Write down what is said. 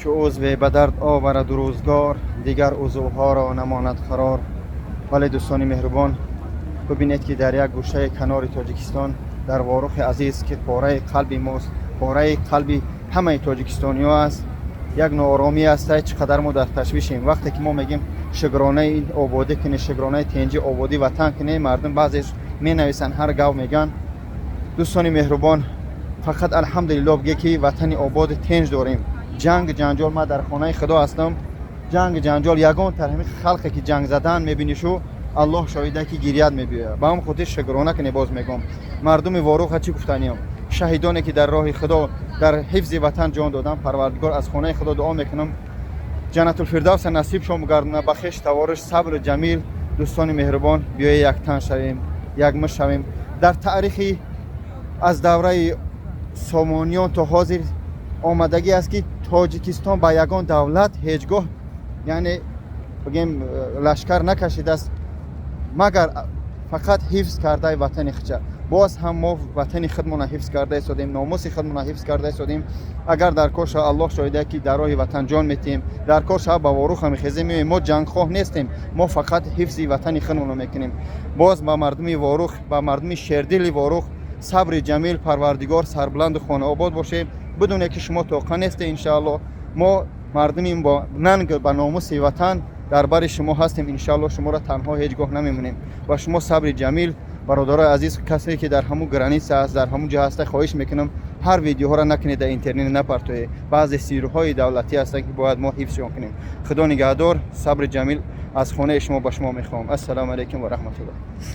چو عضو به درد آورد و روزگار دیگر عضوها را نماند قرار. ولی دوستان مهربان، ببینید که در یک گوشه کنار تاجیکستان در وارخ عزیز که پاره قلب ماست، پاره قلب همه تاجیکستانی‌ها است، یک ناآرامی است. چقدر ما در تشویشیم. وقتی که ما میگیم شگرانه این آبادی کنه، شگرانه تنجی آبادی وطن کنه، مردم بعضیش می نویسن هر گاو میگن. دوستان مهربان، فقط الحمدلله بگه که وطن آباد تنج داریم. جنگ جنجال، ما در خانه خدا هستم، جنگ جنجال یگان تر همین خلقی که جنگ زدن میبینی شو الله شاهده که گریت میبیه. با هم خودش شکرانه کنه. باز میگم مردم واروخ چی گفتنیم، شهیدانی که در راه خدا در حفظ وطن جان دادن، پروردگار از خانه خدا دعا میکنم جنت الفردوس نصیب شما گردونه، بخش توارش صبر جمیل. دوستان مهربان، بیای یک تن شویم، یک مش شویم. در تاریخی از دوره سامانیان تا حاضر آمدگی است که تاجیکستان با یگان دولت هیچگاه یعنی بگیم لشکر نکشیده است مگر فقط حفظ کرده وطن خچه. باز هم ما وطن خودمون حفظ کرده ایستادیم، ناموس خودمون حفظ کرده ایستادیم. اگر در کارش الله شاهده که در راه وطن جان میتیم، در کارش با واروخ میخیزیم، ما جنگ خواه نیستیم، ما فقط حفظ وطن خودمون میکنیم. باز با مردم واروخ، با مردم شیردل واروخ صبر جمیل، پروردگار سربلند خانه آباد باشه. بدون که شما توقع نیست ان شاء الله ما مردمی با ننگ با ناموس وطن در بر شما هستیم. ان شاء الله شما را تنها هیچگاه نمیمونیم. و شما صبر جمیل. برادرای عزیز، کسی که در همون گرانیس است، در همون جا هست، خواهش میکنم هر ویدیوها را نکنید در اینترنت نپرتوی. بعضی سیروهای دولتی هستن که باید ما حفظ کنیم. خدا نگهدار. صبر جمیل از خانه شما به شما میخوام. السلام علیکم و رحمت الله.